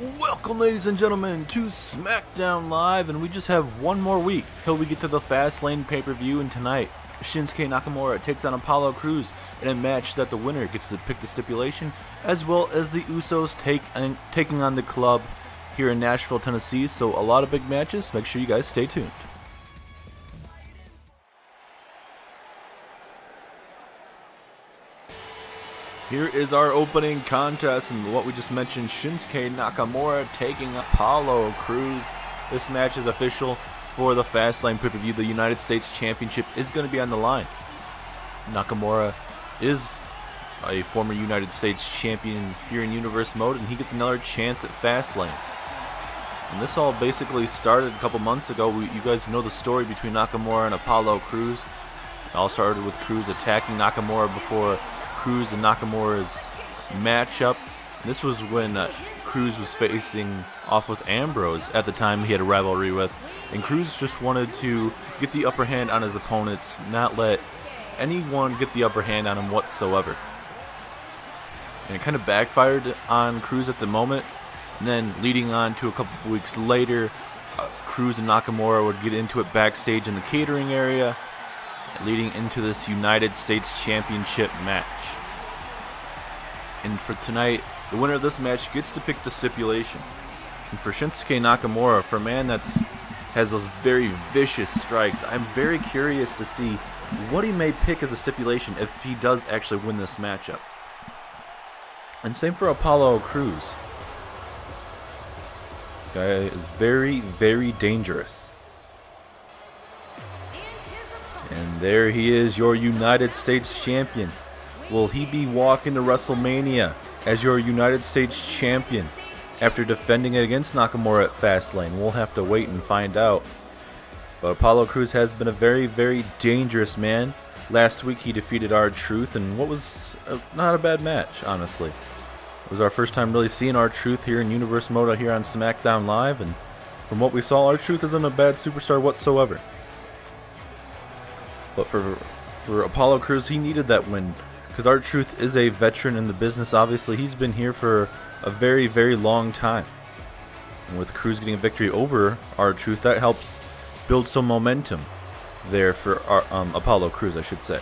Welcome, ladies and gentlemen, to Smackdown Live, and we just have one more week till we get to the Fastlane pay-per-view. And tonight, Shinsuke Nakamura takes on Apollo Crews in a match that the winner gets to pick the stipulation, as well as the Usos taking on the Club here in Nashville, Tennessee. So a lot of big matches. Make sure you guys stay tuned. Here is our opening contest, and what we just mentioned, Shinsuke Nakamura taking Apollo Crews. This match is official for the Fastlane pay-per-view. The United States Championship is going to be on the line. Nakamura is a former United States champion here in Universe Mode, and he gets another chance at Fastlane. And this all basically started a couple months ago. You guys know the story between Nakamura and Apollo Crews. It all started with Crews attacking Nakamura before Crews and Nakamura's matchup. This was when Crews was facing off with Ambrose at the time he had a rivalry with, and Crews just wanted to get the upper hand on his opponents, not let anyone get the upper hand on him whatsoever. And it kind of backfired on Crews at the moment, and then leading on to a couple of weeks later, Crews and Nakamura would get into it backstage in the catering area, leading into this United States Championship match. And for tonight, the winner of this match gets to pick the stipulation. And for Shinsuke Nakamura, for a man that has those very vicious strikes, I'm very curious to see what he may pick as a stipulation if he does actually win this matchup. And same for Apollo Crews. This guy is very, very dangerous. And there he is, your United States champion. Will he be walking to WrestleMania as your United States champion after defending it against Nakamura at Fastlane? We'll have to wait and find out. But Apollo Crews has been a very, very dangerous man. Last week he defeated R-Truth in what was not a bad match, honestly. It was our first time really seeing R-Truth here in Universe Mode here on Smackdown Live, and from what we saw, R-Truth isn't a bad superstar whatsoever. But for Apollo Crews, he needed that win because R-Truth is a veteran in the business. Obviously, he's been here for a very, very long time. And with Crews getting a victory over R-Truth, that helps build some momentum there for Apollo Crews, I should say.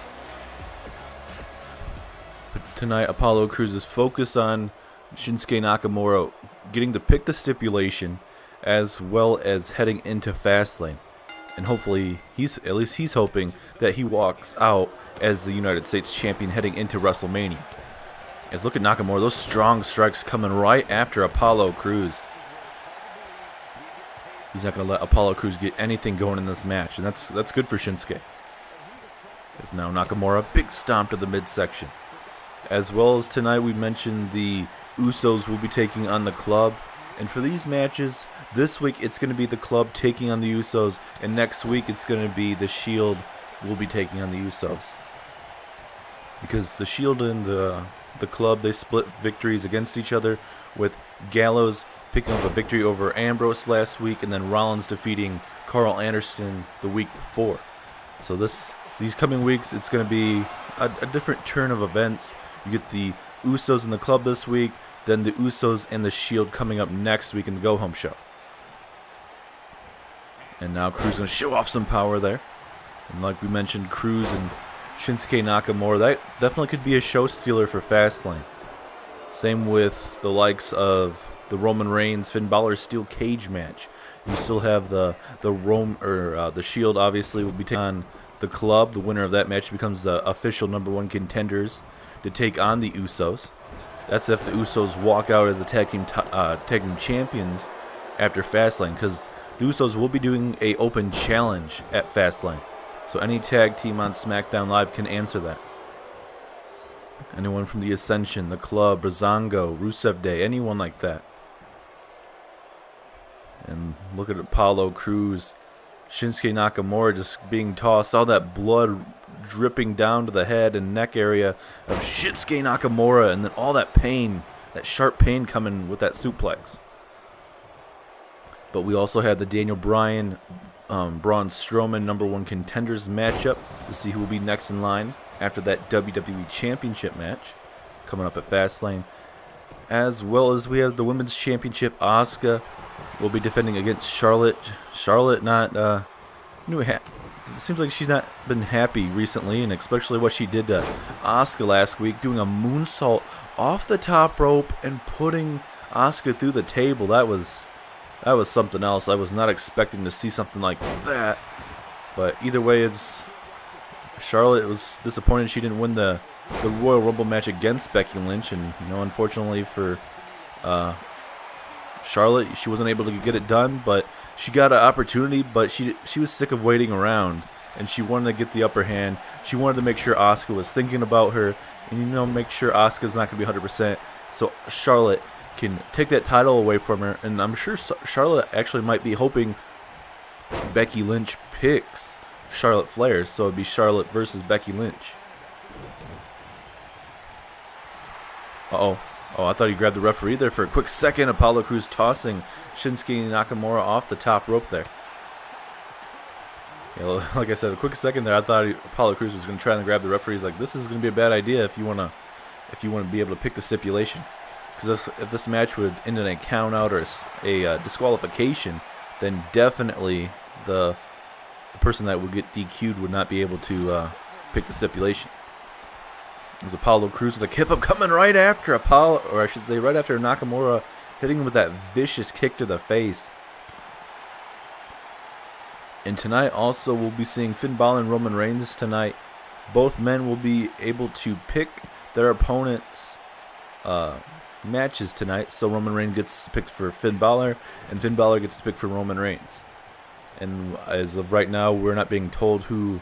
But tonight, Apollo Crews is focused on Shinsuke Nakamura getting to pick the stipulation as well as heading into Fastlane. And hopefully, at least he's hoping that he walks out as the United States champion heading into WrestleMania. As look at Nakamura, those strong strikes coming right after Apollo Crews. He's not going to let Apollo Crews get anything going in this match, and that's good for Shinsuke. As now Nakamura, big stomp to the midsection. As well as tonight, we mentioned the Usos will be taking on the Club. And for these matches, this week it's going to be the Club taking on the Usos, and next week it's going to be the Shield will be taking on the Usos. Because the Shield and the Club, they split victories against each other, with Gallows picking up a victory over Ambrose last week, and then Rollins defeating Carl Anderson the week before. So these coming weeks, it's going to be a different turn of events. You get the Usos and the Club this week, then the Usos and the Shield coming up next week in the Go Home Show. And now Crews going to show off some power there. And like we mentioned, Crews and Shinsuke Nakamura, that definitely could be a show stealer for Fastlane. Same with the likes of the Roman Reigns Finn Balor steel cage match. You still have the Shield obviously will be taking on the Club. The winner of that match becomes the official #1 contenders to take on the Usos. That's if the Usos walk out as the tag team champions after Fastlane, because the Usos will be doing a open challenge at Fastlane. So any tag team on SmackDown Live can answer that. Anyone from the Ascension, the Club, Breezango, Rusev Day, anyone like that. And look at Apollo Crews, Shinsuke Nakamura just being tossed, all that blood dripping down to the head and neck area of Shinsuke Nakamura, and then all that pain, that sharp pain coming with that suplex. But we also had the Daniel Bryan, Braun Strowman #1 contenders matchup to see who will be next in line after that WWE Championship match coming up at Fastlane. as well as we have the Women's Championship. Asuka will be defending against Charlotte. Charlotte not new. It seems like she's not been happy recently, and especially what she did to Asuka last week, doing a moonsault off the top rope and putting Asuka through the table. That was something else. I was not expecting to see something like that. But either way, Charlotte was disappointed she didn't win the Royal Rumble match against Becky Lynch, and unfortunately for Charlotte, she wasn't able to get it done. But she got an opportunity, but she was sick of waiting around, and she wanted to get the upper hand. She wanted to make sure Asuka was thinking about her, and make sure Asuka's not going to be 100%, so Charlotte can take that title away from her. And I'm sure Charlotte actually might be hoping Becky Lynch picks Charlotte Flair, so it'd be Charlotte versus Becky Lynch. Oh, I thought he grabbed the referee there for a quick second. Apollo Crews tossing Shinsuke Nakamura off the top rope there. Like I said, a quick second there, I thought Apollo Crews was going to try and grab the referee. He's like, this is going to be a bad idea if you want to be able to pick the stipulation. Because if this match would end in a count out or a disqualification, then definitely the person that would get DQ'd would not be able to pick the stipulation. There's Apollo Crews with a kip up coming right after right after Nakamura hitting him with that vicious kick to the face. And tonight also we'll be seeing Finn Balor and Roman Reigns tonight. Both men will be able to pick their opponents' matches tonight. So Roman Reigns gets to pick for Finn Balor, and Finn Balor gets to pick for Roman Reigns. And as of right now, we're not being told who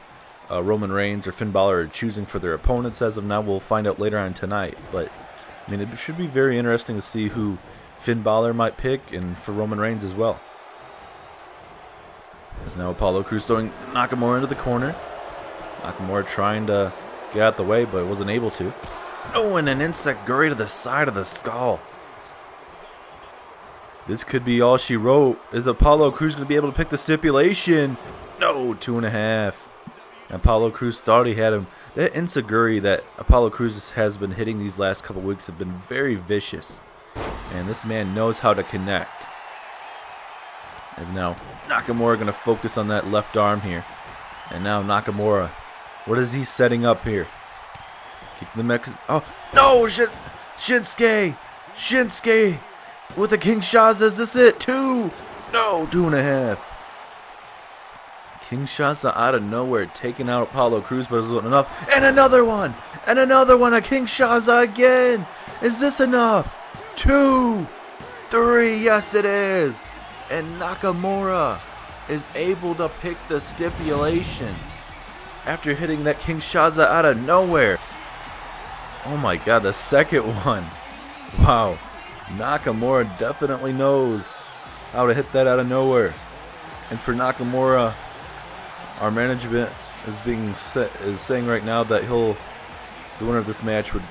Roman Reigns or Finn Balor are choosing for their opponents. As of now, we'll find out later on tonight. But it should be very interesting to see who Finn Balor might pick, and for Roman Reigns as well. As now Apollo Crews throwing Nakamura into the corner. Nakamura trying to get out the way, but wasn't able to. Oh, and an enziguri to the side of the skull. This could be all she wrote. Is Apollo Crews going to be able to pick the stipulation? No, 2.5. Apollo Crews thought he had him. That enziguri that Apollo Crews has been hitting these last couple weeks have been very vicious. And this man knows how to connect. As now Nakamura going to focus on that left arm here. And now Nakamura, what is he setting up here? Kick the Mex. Oh, no! Shinsuke! With the Kinshasa, is this it? 2! No, 2.5. Kinshasa out of nowhere, taking out Apollo Crews, but it wasn't enough. And another one! A Kinshasa again! Is this enough? 2! 3, yes it is! And Nakamura is able to pick the stipulation after hitting that Kinshasa out of nowhere. Oh my god, the second one. Wow. Nakamura definitely knows how to hit that out of nowhere. And for Nakamura, our management is saying right now that the winner of this match would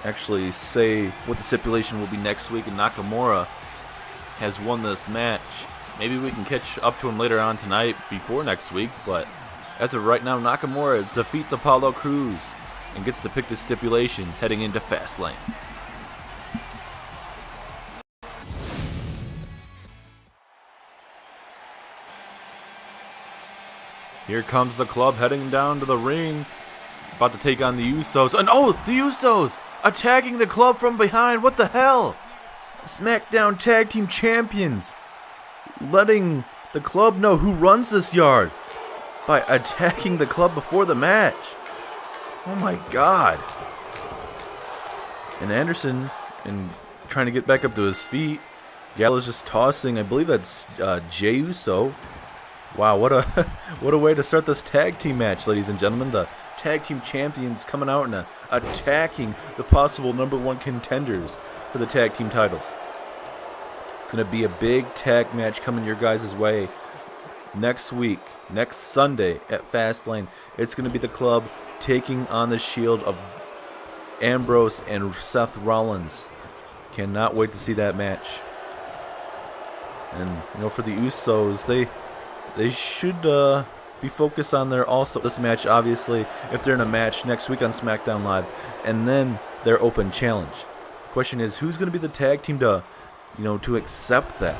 actually say what the stipulation will be next week, and Nakamura has won this match. Maybe we can catch up to him later on tonight before next week, but as of right now, Nakamura defeats Apollo Crews and gets to pick the stipulation heading into Fastlane. Here comes the club heading down to the ring, about to take on the Usos. And oh, the Usos attacking the club from behind. What the hell? Smackdown Tag Team Champions letting the club know who runs this yard by attacking the club before the match. Oh my god. And Anderson, trying to get back up to his feet. Gallows just tossing, I believe that's Jey Uso. Wow, what a way to start this tag team match, ladies and gentlemen. The tag team champions coming out and attacking the possible #1 contenders for the tag team titles. It's going to be a big tag match coming your guys' way next week, next Sunday at Fastlane. It's going to be the club taking on the Shield of Ambrose and Seth Rollins. Cannot wait to see that match. And for the Usos, they should be focused on this match, obviously, if they're in a match next week on SmackDown Live, and then their open challenge. Question is, who's going to be the tag team to, to accept that?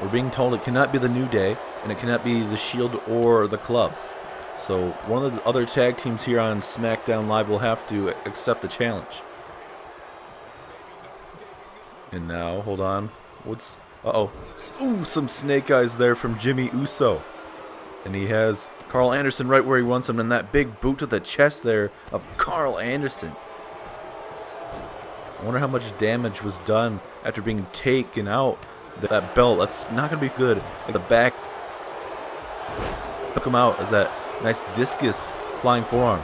We're being told it cannot be the New Day, and it cannot be the Shield or the Club. So one of the other tag teams here on SmackDown Live will have to accept the challenge. And now, hold on. Uh-oh. Ooh, some snake eyes there from Jimmy Uso. And he has Carl Anderson right where he wants him, and that big boot to the chest there of Carl Anderson. I wonder how much damage was done after being taken out. That belt, that's not going to be good. Like the back took him out as that nice discus flying forearm.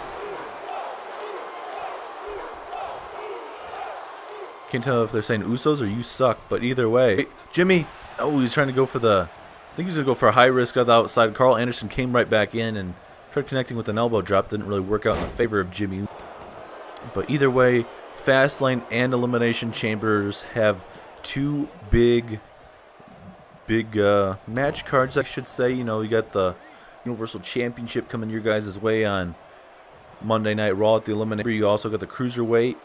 Can't tell if they're saying Usos or you suck, but either way. Hey, Jimmy, oh, he's trying to go for I think he's going to go for a high risk on the outside. Carl Anderson came right back in and tried connecting with an elbow drop. Didn't really work out in the favor of Jimmy. But either way, Fastlane and Elimination Chambers have two big match cards, I should say. You got the Universal Championship coming your guys' way on Monday Night Raw at the Elimination. You also got the Cruiserweight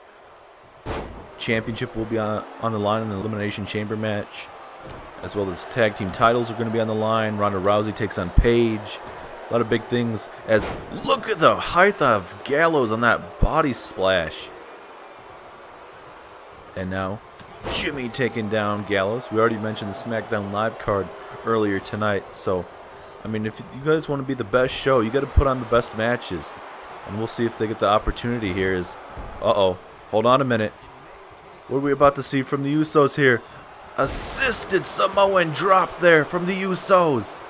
Championship will be on the line in the Elimination Chamber match, as well as tag team titles are going to be on the line. Ronda Rousey takes on Paige. A lot of big things. As look at the height of Gallows on that body splash. And now Jimmy taking down Gallows. We already mentioned the SmackDown Live card earlier tonight. So, I mean, if you guys want to be the best show, you got to put on the best matches. And we'll see if they get the opportunity here. Uh-oh. Hold on a minute. What are we about to see from the Usos here? Assisted Samoan drop there from the Usos.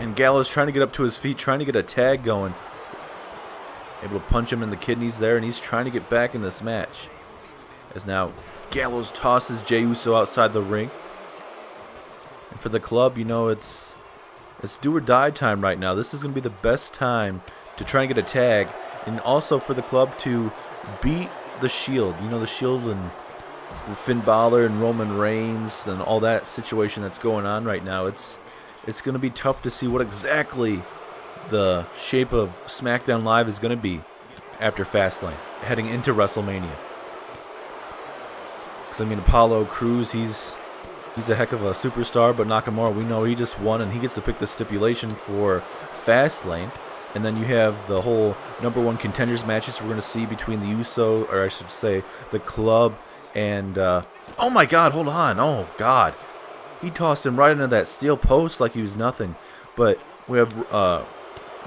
And Gallows trying to get up to his feet, trying to get a tag going. Able to punch him in the kidneys there, and he's trying to get back in this match. As now Gallows tosses Jey Uso outside the ring. And for the club, it's do or die time right now. This is going to be the best time to try and get a tag. And also for the club to beat the Shield. The Shield and Finn Balor and Roman Reigns and all that situation that's going on right now. It's going to be tough to see what exactly the shape of SmackDown Live is going to be after Fastlane, heading into WrestleMania. Because, Apollo Crews, he's a heck of a superstar, but Nakamura, we know he just won, and he gets to pick the stipulation for Fastlane. And then you have the whole #1 contenders matches we're going to see between the Uso, or I should say, the club, and, oh my God, hold on, oh God. He tossed him right into that steel post like he was nothing. But we have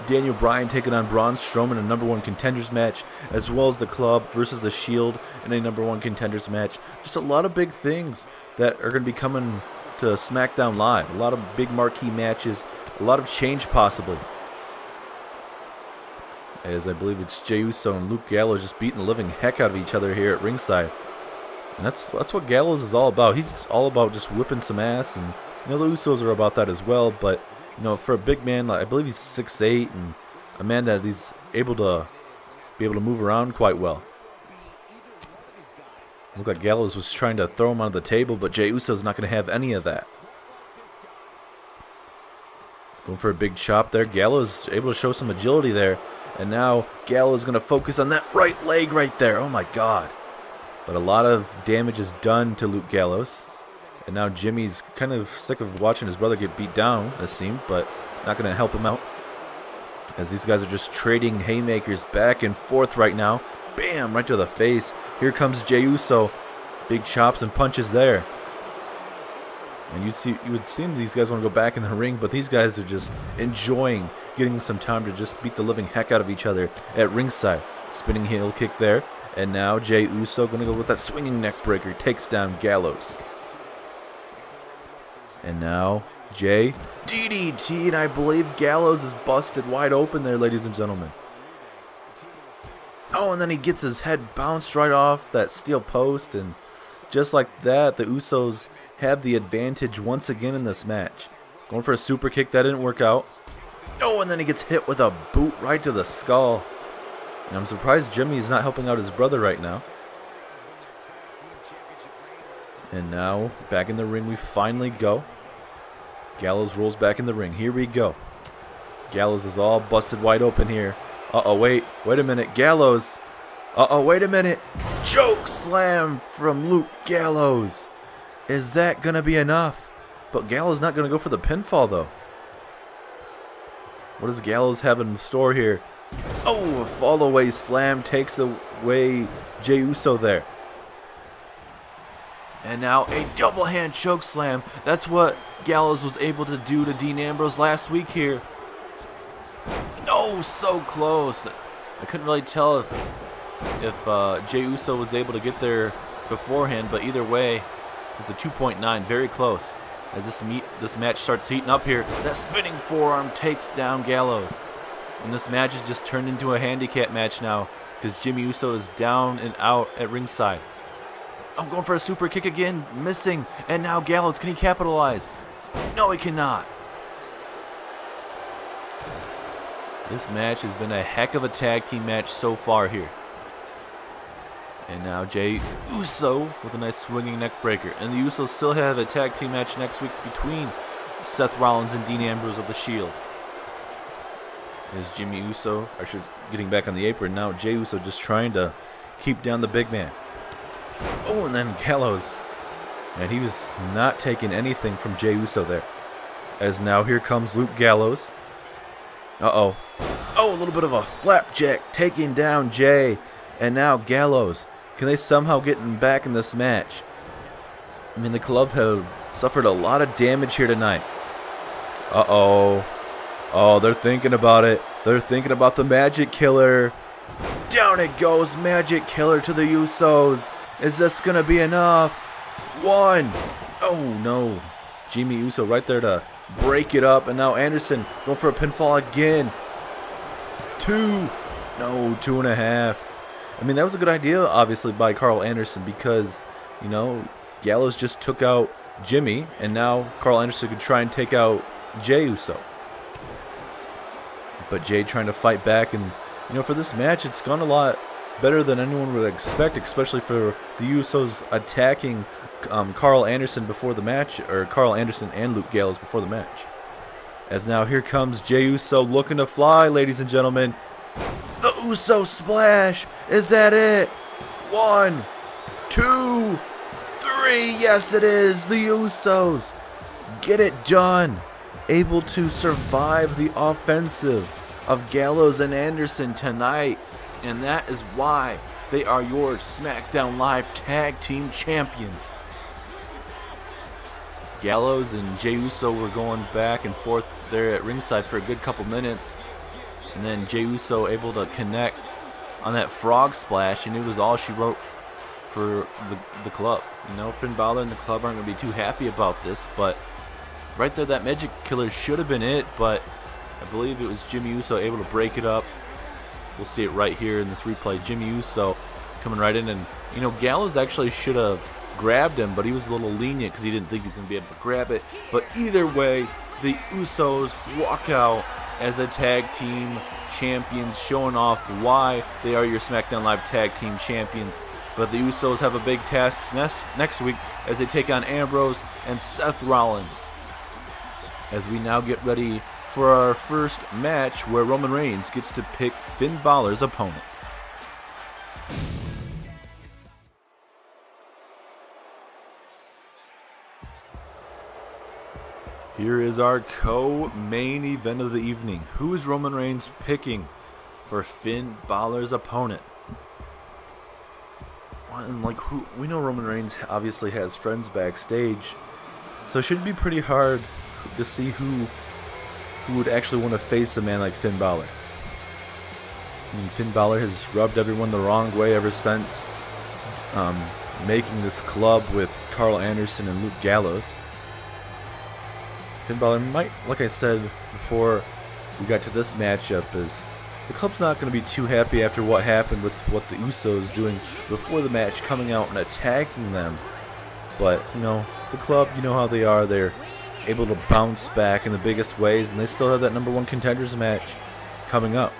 Daniel Bryan taking on Braun Strowman in a #1 contenders match, as well as the club versus the Shield in a #1 contenders match. Just a lot of big things that are going to be coming to SmackDown Live. A lot of big marquee matches, a lot of change possibly. As I believe it's Jey Uso and Luke Gallows just beating the living heck out of each other here at ringside. And that's what Gallows is all about. He's all about just whipping some ass, and the Usos are about that as well. But for a big man, I believe he's 6'8", and a man that he's able to move around quite well. Looked like Gallows was trying to throw him onto the table, but Jey Uso's not going to have any of that. Going for a big chop there. Gallows able to show some agility there, and now Gallows going to focus on that right leg right there. Oh my God. But a lot of damage is done to Luke Gallows. And now Jimmy's kind of sick of watching his brother get beat down, it seemed, but not going to help him out. As these guys are just trading haymakers back and forth right now. Bam! Right to the face. Here comes Jey Uso. Big chops and punches there. And you would seem these guys want to go back in the ring, but these guys are just enjoying getting some time to just beat the living heck out of each other at ringside. Spinning heel kick there. And now Jey Uso going to go with that swinging neck breaker. Takes down Gallows. And now Jey DDT, and I believe Gallows is busted wide open there, ladies and gentlemen. Oh, and then he gets his head bounced right off that steel post, and just like that, the Usos have the advantage once again in this match. Going for a super kick, that didn't work out. Oh, and then he gets hit with a boot right to the skull. And I'm surprised Jimmy's not helping out his brother right now. And now, back in the ring we finally go. Gallows rolls back in the ring. Here we go. Gallows is all busted wide open here. Uh-oh, wait a minute. Gallows. Uh-oh, wait a minute. Choke slam from Luke Gallows. Is that going to be enough? But Gallows not going to go for the pinfall, though. What does Gallows have in store here? Oh, a fall away slam takes away Jey Uso there. And now a double hand choke slam. That's what Gallows was able to do to Dean Ambrose last week here. Oh, so close. I couldn't really tell if Jey Uso was able to get there beforehand, but either way, it was a 2.9, very close. As this match starts heating up here, that spinning forearm takes down Gallows. And this match has just turned into a handicap match now because Jimmy Uso is down and out at ringside. I'm going for a super kick again, missing. And now Gallows, can he capitalize? No, he cannot. This match has been a heck of a tag team match so far here. And now Jey Uso with a nice swinging neck breaker. And the Usos still have a tag team match next week between Seth Rollins and Dean Ambrose of the Shield. As Jimmy Uso, getting back on the apron. Now Jey Uso just trying to keep down the big man. Oh, and then Gallows. And he was not taking anything from Jey Uso there. As now here comes Luke Gallows. Uh-oh. Oh, a little bit of a flapjack taking down Jey. And now Gallows. Can they somehow get him back in this match? I mean, the club have suffered a lot of damage here tonight. Uh-oh. Oh, they're thinking about it. They're thinking about the Magic Killer. Down it goes, Magic Killer to the Usos. Is this going to be enough? One. Oh, no. Jimmy Uso right there to break it up. And now Anderson going for a pinfall again. 2. No, 2.5. I mean, that was a good idea, obviously, by Carl Anderson because, you know, Gallows just took out Jimmy, and now Carl Anderson could try and take out Jey Uso. But Jey trying to fight back, and, you know, for this match, it's gone a lot better than anyone would expect, especially for the Usos attacking Carl Anderson before the match, or Carl Anderson and Luke Gallows before the match. As now here comes Jey Uso looking to fly, ladies and gentlemen. The Uso splash. Is that it? 1, 2, 3. Yes, it is. The Usos get it done. Able to survive the offensive of Gallows and Anderson tonight. And that is why they are your Smackdown Live Tag Team Champions. Gallows and Jey Uso were going back and forth there at ringside for a good couple minutes. And then Jey Uso able to connect on that frog splash, and it was all she wrote for the club. You know, Finn Balor and the club aren't going to be too happy about this, but right there, that Magic Killer should have been it, but I believe it was Jimmy Uso able to break it up. We'll see it right here in this replay. Jimmy Uso coming right in, and, you know, Gallows actually should have grabbed him, but he was a little lenient because he didn't think he was going to be able to grab it. But either way, the Usos walk out as the tag team champions, showing off why they are your SmackDown Live Tag Team Champions. But the Usos have a big task next week as they take on Ambrose and Seth Rollins. As we now get ready for our first match where Roman Reigns gets to pick Finn Balor's opponent. Here is our co-main event of the evening. Who is Roman Reigns picking for Finn Balor's opponent? And we know Roman Reigns obviously has friends backstage, so it should be pretty hard to see who would actually want to face a man like Finn Balor. I mean, Finn Balor has rubbed everyone the wrong way ever since making this club with Carl Anderson and Luke Gallows. Finn Balor might, like I said before we got to this matchup, is the club's not going to be too happy after what happened with what the Usos doing before the match, coming out and attacking them. But, you know, the club, you know how they are. They're able to bounce back in the biggest ways, and they still have that #1 contenders match coming up.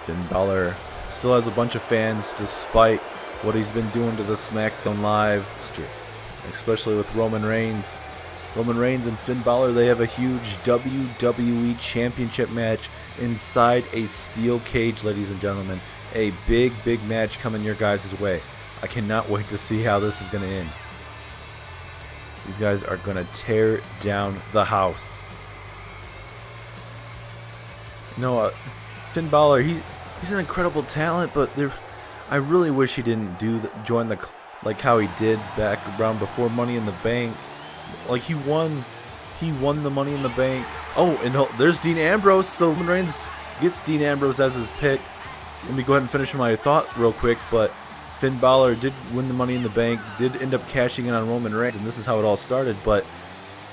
Finn Balor still has a bunch of fans despite what he's been doing to the SmackDown Live roster, especially with Roman Reigns. Roman Reigns and Finn Balor, they have a huge WWE Championship match inside a steel cage, ladies and gentlemen. A big, big match coming your guys' way. I cannot wait to see how this is going to end. These guys are going to tear down the house. You know, Finn Balor, he's an incredible talent, but I really wish he didn't join the like how he did back around before Money in the Bank. Like he won the Money in the Bank. Oh, and there's Dean Ambrose. So Roman Reigns gets Dean Ambrose as his pick. Let me go ahead and finish my thought real quick, but Finn Balor did win the Money in the Bank, did end up cashing in on Roman Reigns, and this is how it all started, but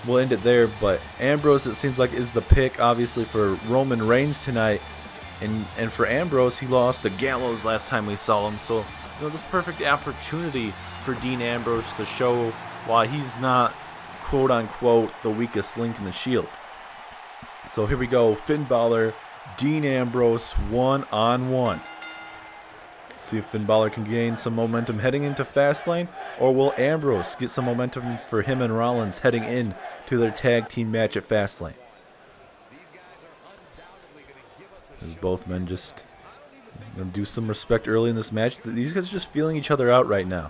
we'll end it there. But Ambrose, it seems like, is the pick, obviously, for Roman Reigns tonight. And for Ambrose, he lost to Gallows last time we saw him, so this is a perfect opportunity for Dean Ambrose to show why he's not, quote-unquote, the weakest link in the Shield. So here we go, Finn Balor, Dean Ambrose, one-on-one. See if Finn Balor can gain some momentum heading into Fastlane, or will Ambrose get some momentum for him and Rollins heading in to their tag team match at Fastlane. As both men just gonna do some respect early in this match. These guys are just feeling each other out right now.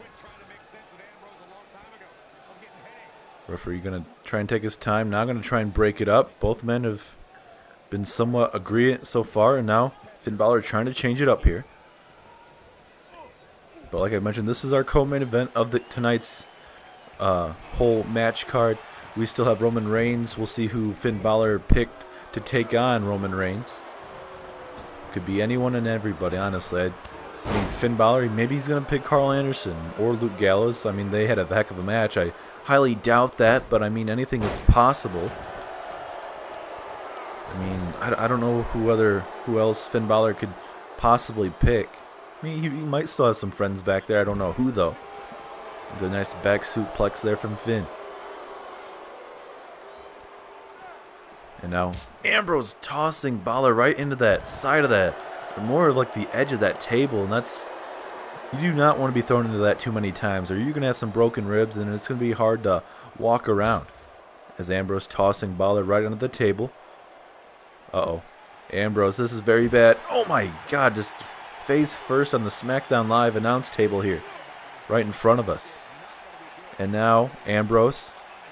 Referee gonna try and take his time. Now gonna try and break it up. Both men have been somewhat agreeant so far, and now Finn Balor trying to change it up here. But like I mentioned, this is our co-main event of tonight's whole match card. We still have Roman Reigns. We'll see who Finn Balor picked to take on Roman Reigns. Could be anyone and everybody, honestly. I mean, Finn Balor, maybe he's going to pick Carl Anderson or Luke Gallows. I mean, they had a heck of a match. I highly doubt that, but I mean, anything is possible. I mean, I don't know who else Finn Balor could possibly pick. I mean, he might still have some friends back there. I don't know who, though. The nice back suplex there from Finn. And now Ambrose tossing Balor right into that side of that, or more like the edge of that table, and you do not want to be thrown into that too many times, or you're going to have some broken ribs, and it's going to be hard to walk around. As Ambrose tossing Balor right under the table. Uh-oh. Ambrose, this is very bad. Oh my God, just face first on the Smackdown Live announce table here, right in front of us. And now Ambrose.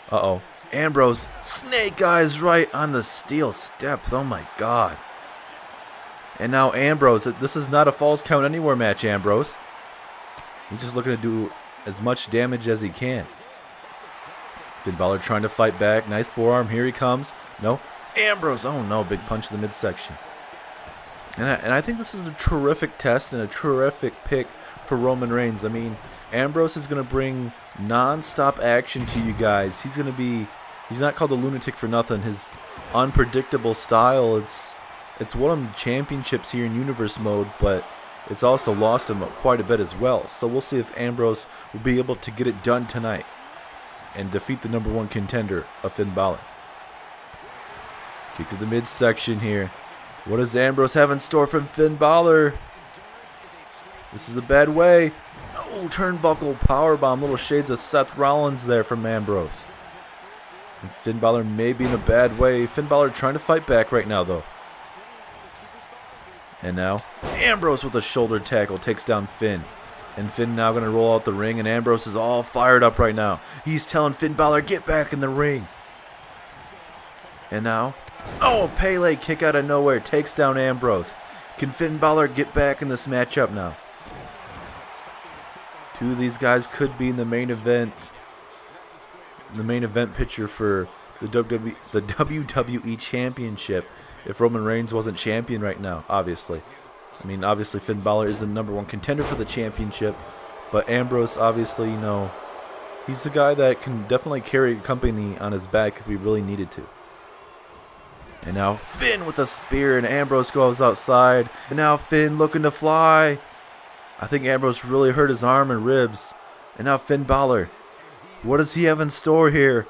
Uh-oh. Ambrose, snake eyes right on the steel steps. Oh my God. And now Ambrose, this is not a falls count anywhere match, Ambrose. He's just looking to do as much damage as he can. Finn Balor trying to fight back. Nice forearm. Here he comes. No. Ambrose. Oh no, big punch to the midsection. And I think this is a terrific test and a terrific pick for Roman Reigns. I mean, Ambrose is going to bring non-stop action to you guys. He's not called a lunatic for nothing. His unpredictable style, it's won him championships here in Universe mode, but it's also lost him quite a bit as well. So we'll see if Ambrose will be able to get it done tonight and defeat the #1 contender of Finn Balor. Kick to the midsection here. What does Ambrose have in store from Finn Balor? This is a bad way. Oh, turnbuckle powerbomb. Little shades of Seth Rollins there from Ambrose. And Finn Balor may be in a bad way. Finn Balor trying to fight back right now, though. And now Ambrose with a shoulder tackle takes down Finn. And Finn now going to roll out the ring, and Ambrose is all fired up right now. He's telling Finn Balor, get back in the ring. And now, oh, a Pele kick out of nowhere takes down Ambrose. Can Finn Balor get back in this matchup now? Two of these guys could be in the main event. The main event picture for the WWE Championship if Roman Reigns wasn't champion right now, obviously. I mean, obviously Finn Balor is the #1 contender for the championship, but Ambrose, obviously, he's the guy that can definitely carry a company on his back if we really needed to. And now Finn with a spear, and Ambrose goes outside. And now Finn looking to fly. I think Ambrose really hurt his arm and ribs. And now Finn Balor. What does he have in store here?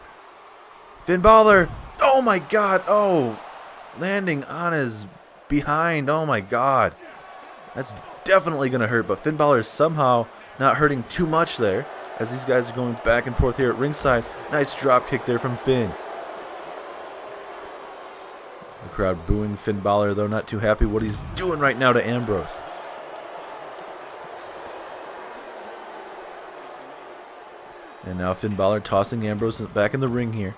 Finn Balor. Oh my God. Oh, landing on his behind. Oh my God. That's definitely going to hurt. But Finn Balor is somehow not hurting too much there, as these guys are going back and forth here at ringside. Nice drop kick there from Finn. The crowd booing Finn Balor, though not too happy what he's doing right now to Ambrose. And now Finn Balor tossing Ambrose back in the ring here.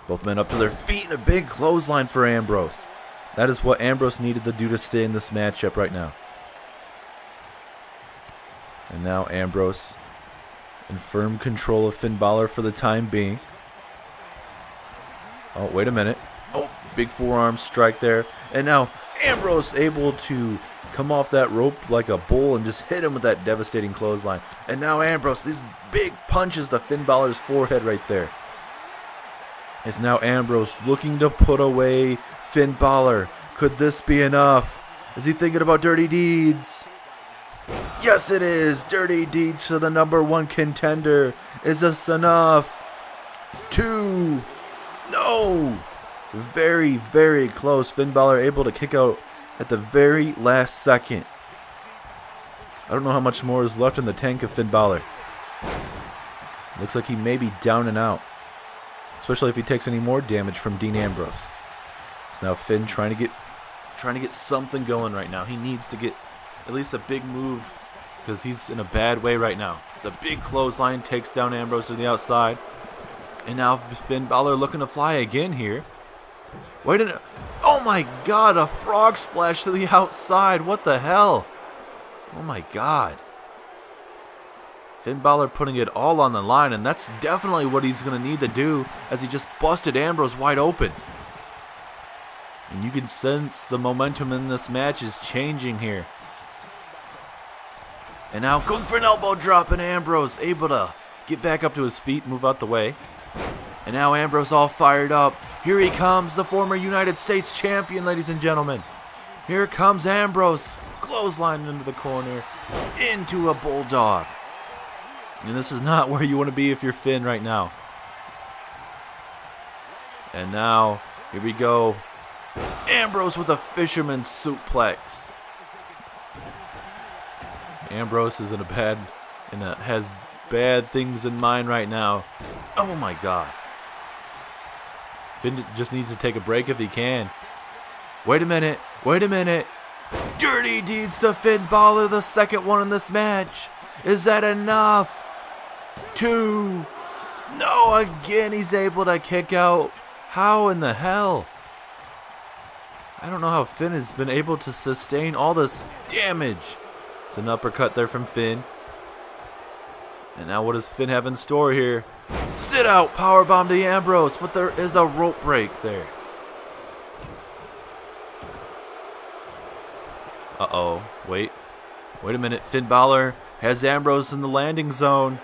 Both men up to their feet and a big clothesline for Ambrose. That is what Ambrose needed to do to stay in this matchup right now. And now Ambrose in firm control of Finn Balor for the time being. Oh, wait a minute. Oh, big forearm strike there. And now Ambrose able to come off that rope like a bull and just hit him with that devastating clothesline. And now Ambrose, these big punches to Finn Balor's forehead right there. It's now Ambrose looking to put away Finn Balor. Could this be enough? Is he thinking about dirty deeds? Yes, it is. Dirty deeds to the #1 contender. Is this enough? 2. No. Very, very close. Finn Balor able to kick out at the very last second. I don't know how much more is left in the tank of Finn Balor. Looks like he may be down and out, especially if he takes any more damage from Dean Ambrose. It's now Finn trying to get something going right now. He needs to get at least a big move because he's in a bad way right now. It's a big clothesline, takes down Ambrose to the outside. And now Finn Balor looking to fly again here. Wait a minute. Oh my god, a frog splash to the outside. What the hell? Oh my god. Finn Balor putting it all on the line, and that's definitely what he's going to need to do as he just busted Ambrose wide open. And you can sense the momentum in this match is changing here. And now going for an elbow drop, and Ambrose able to get back up to his feet, move out the way. And now Ambrose all fired up. Here he comes, the former United States champion, ladies and gentlemen. Here comes Ambrose, clothesline into the corner, into a bulldog. And this is not where you want to be if you're Finn right now. And now, here we go. Ambrose with a fisherman's suplex. Ambrose is has bad things in mind right now. Oh my god. Finn just needs to take a break if he can. Wait a minute. Wait a minute. Dirty deeds to Finn Balor, the second one in this match. Is that enough? 2. No, again he's able to kick out. How in the hell? I don't know how Finn has been able to sustain all this damage. It's an uppercut there from Finn. And now what does Finn have in store here? Sit out, powerbomb to Ambrose, but there is a rope break there. Uh-oh, wait a minute. Finn Balor has Ambrose in the landing zone.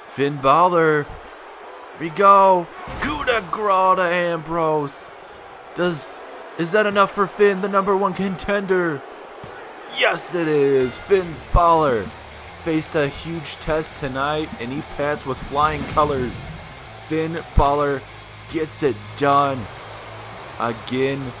Finn Balor, here we go. Coup de grace to Ambrose. Is that enough for Finn, the #1 contender? Yes, it is. Finn Balor faced a huge test tonight, and he passed with flying colors. Finn Balor gets it done again,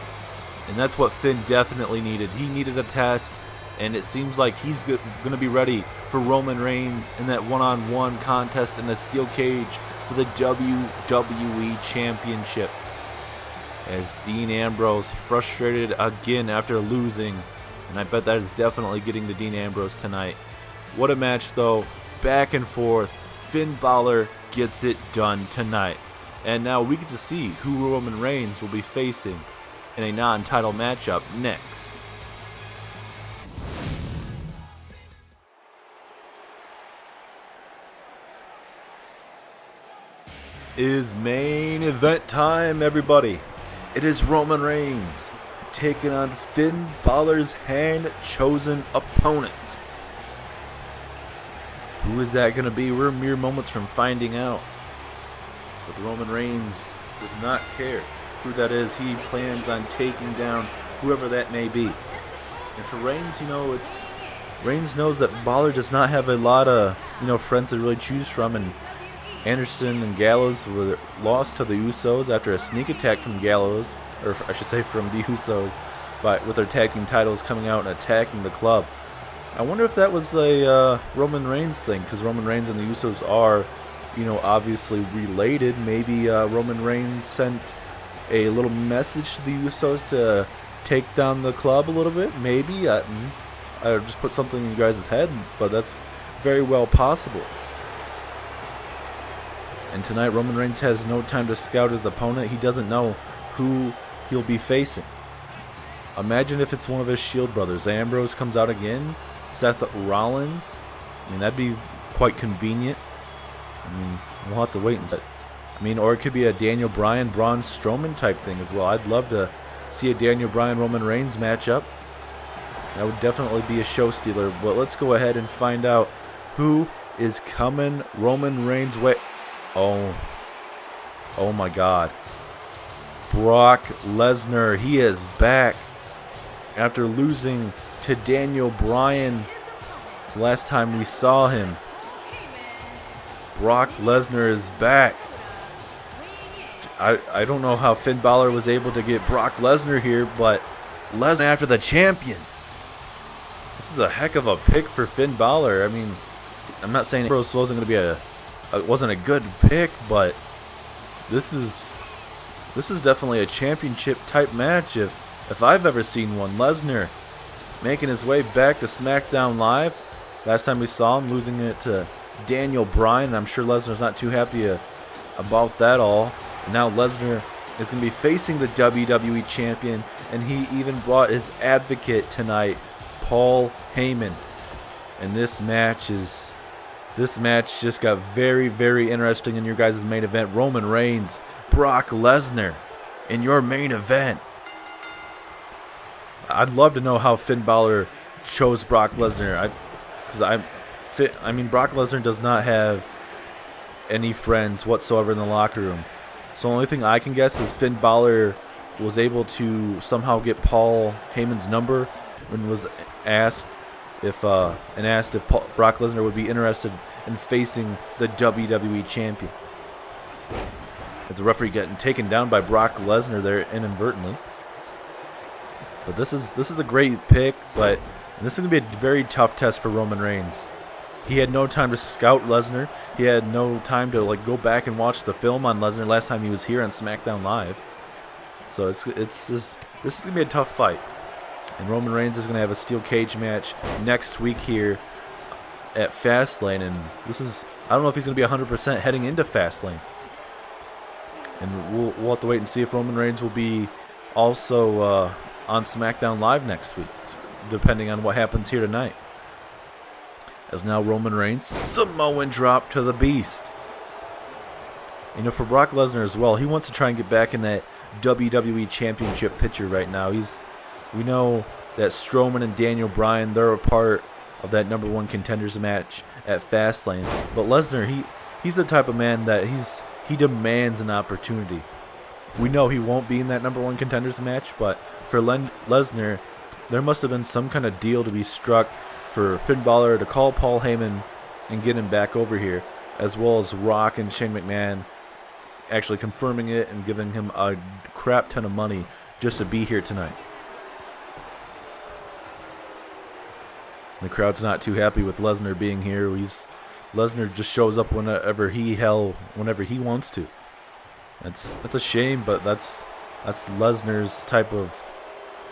and that's what Finn definitely needed. He needed a test, and it seems like he's going to be ready for Roman Reigns in that one-on-one contest in a steel cage for the WWE Championship. As Dean Ambrose frustrated again after losing, and I bet that is definitely getting to Dean Ambrose tonight. What a match though, back and forth. Finn Balor gets it done tonight. And now we get to see who Roman Reigns will be facing in a non-title matchup next. Is main event time, everybody. It is Roman Reigns taking on Finn Balor's hand-chosen opponent. Who is that going to be? We're mere moments from finding out. But Roman Reigns does not care who that is. He plans on taking down whoever that may be. And for Reigns, Reigns knows that Balor does not have a lot of, friends to really choose from, and Anderson and Gallows were lost to the Usos after a sneak attack from Gallows, or I should say from the Usos, with their tag team titles coming out and attacking the club. I wonder if that was a Roman Reigns thing, because Roman Reigns and the Usos are, obviously related. Maybe Roman Reigns sent a little message to the Usos to take down the club a little bit? Maybe. I just put something in you guys' head, but that's very well possible. And tonight, Roman Reigns has no time to scout his opponent. He doesn't know who he'll be facing. Imagine if it's one of his Shield brothers. Ambrose comes out again. Seth Rollins. I mean, that'd be quite convenient. I mean, we'll have to wait and see. I mean, or it could be a Daniel Bryan, Braun Strowman type thing as well. I'd love to see a Daniel Bryan, Roman Reigns matchup. That would definitely be a show stealer. But let's go ahead and find out who is coming Roman Reigns' way. Oh my God. Brock Lesnar, he is back. After losing to Daniel Bryan last time we saw him, Brock Lesnar is back. I don't know how Finn Balor was able to get Brock Lesnar here, but Lesnar after the champion. This is a heck of a pick for Finn Balor. I mean, I'm not saying Ambrose wasn't going to be wasn't a good pick, but this is definitely a championship type match if I've ever seen one. Lesnar making his way back to SmackDown Live. Last time we saw him losing it to Daniel Bryan. I'm sure Lesnar's not too happy about that all. And now Lesnar is going to be facing the WWE Champion, and he even brought his advocate tonight, Paul Heyman. And this match just got very, very interesting in your guys' main event. Roman Reigns, Brock Lesnar in your main event. I'd love to know how Finn Balor chose Brock Lesnar. I mean, Brock Lesnar does not have any friends whatsoever in the locker room. So the only thing I can guess is Finn Balor was able to somehow get Paul Heyman's number when was asked if Brock Lesnar would be interested in facing the WWE Champion. As the referee getting taken down by Brock Lesnar there inadvertently. But this is a great pick, but this is going to be a very tough test for Roman Reigns. He had no time to scout Lesnar. He had no time to go back and watch the film on Lesnar last time he was here on SmackDown Live. So this is going to be a tough fight. And Roman Reigns is going to have a steel cage match next week here at Fastlane, and I don't know if he's going to be 100% heading into Fastlane. And we'll have to wait and see if Roman Reigns will be also on SmackDown Live next week, depending on what happens here tonight. As now Roman Reigns, Samoan drop to the Beast. For Brock Lesnar as well, he wants to try and get back in that WWE Championship picture right now. We know that Strowman and Daniel Bryan, they're a part of that #1 contenders match at Fastlane. But Lesnar, he's the type of man that he demands an opportunity. We know he won't be in that #1 contenders match, but for Lesnar, there must have been some kind of deal to be struck for Finn Balor to call Paul Heyman and get him back over here, as well as Rock and Shane McMahon actually confirming it and giving him a crap ton of money just to be here tonight. The crowd's not too happy with Lesnar being here. Lesnar just shows up whenever he wants to. That's a shame, but that's Lesnar's type of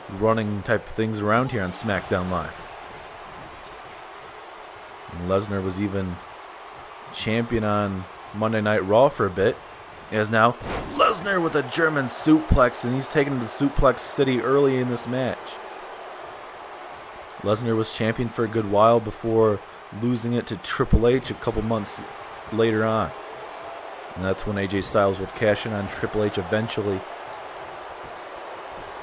running type of things around here on SmackDown Live. And Lesnar was even champion on Monday Night Raw for a bit. As now Lesnar with a German suplex, and he's taken to Suplex City early in this match. Lesnar was champion for a good while before losing it to Triple H a couple months later on. And that's when AJ Styles would cash in on Triple H eventually.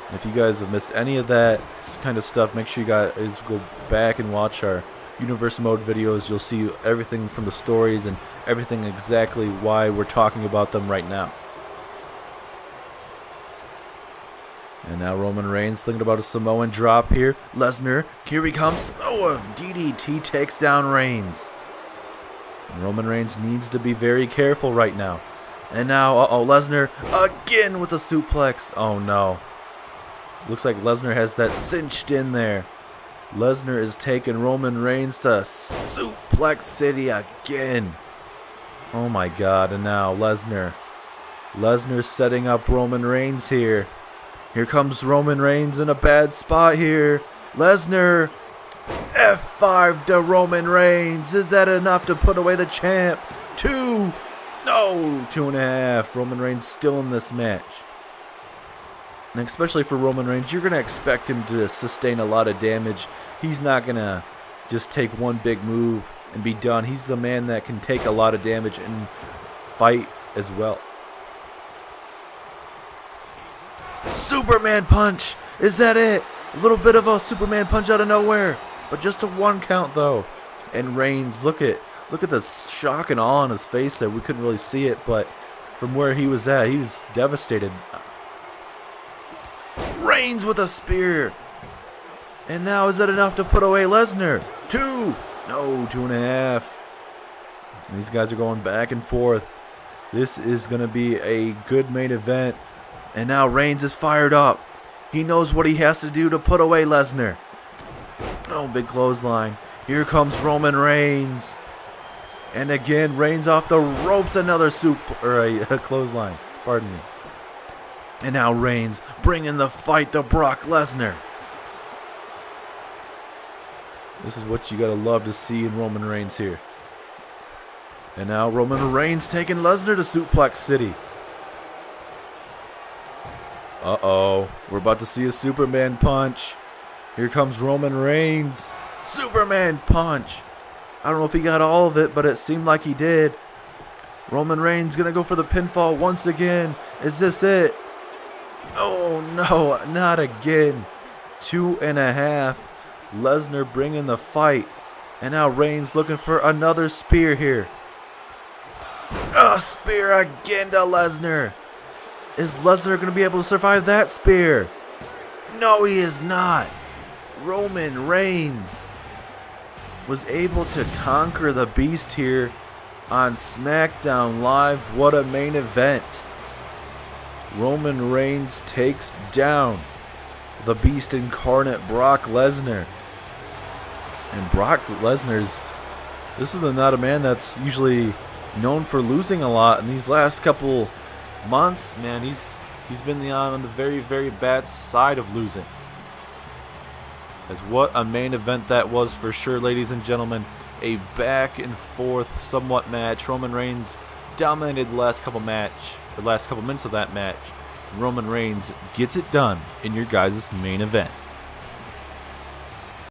And if you guys have missed any of that kind of stuff, make sure you guys go back and watch our Universe Mode videos. You'll see everything from the stories and everything exactly why we're talking about them right now. And now Roman Reigns thinking about a Samoan drop here. Lesnar, here he comes. Oh, a DDT takes down Reigns. And Roman Reigns needs to be very careful right now. And now, Lesnar again with a suplex. Oh no. Looks like Lesnar has that cinched in there. Lesnar is taking Roman Reigns to Suplex City again. Oh my God. And now Lesnar Lesnar setting up Roman Reigns here. Here comes Roman Reigns in a bad spot here. Lesnar, F5 to Roman Reigns. Is that enough to put away the champ? 2. No, 2.5. Roman Reigns still in this match. And especially for Roman Reigns, you're going to expect him to sustain a lot of damage. He's not going to just take one big move and be done. He's the man that can take a lot of damage and fight as well. Superman punch. Is that it? A little bit of a Superman punch out of nowhere. But just a 1 count though. And Reigns, look at the shock and awe on his face there. We couldn't really see it, but from where he was at, he was devastated. Reigns with a spear. And now is that enough to put away Lesnar? 2. No, 2.5. These guys are going back and forth. This is going to be a good main event. And now Reigns is fired up. He knows what he has to do to put away Lesnar. Oh, big clothesline. Here comes Roman Reigns. And again, Reigns off the ropes. Another a clothesline. Pardon me. And now Reigns bringing the fight to Brock Lesnar. This is what you gotta love to see in Roman Reigns here. And now Roman Reigns taking Lesnar to Suplex City. Uh-oh. We're about to see a Superman punch. Here comes Roman Reigns. Superman punch. I don't know if he got all of it, but it seemed like he did. Roman Reigns gonna go for the pinfall once again. Is this it? Oh no, not again. 2.5. Lesnar bringing the fight. And now Reigns looking for another spear here. A spear again to Lesnar. Is Lesnar going to be able to survive that spear? No, he is not. Roman Reigns was able to conquer the Beast here on Smackdown Live. What a main event. Roman Reigns takes down the Beast incarnate Brock Lesnar. And Brock Lesnar's, this is not a man that's usually known for losing a lot. In these last couple months, man, he's been on the very, very bad side of losing. As what a main event that was for sure, ladies and gentlemen. A back and forth somewhat match. Roman Reigns dominated the last couple minutes of that match. Roman Reigns gets it done in your guys' main event.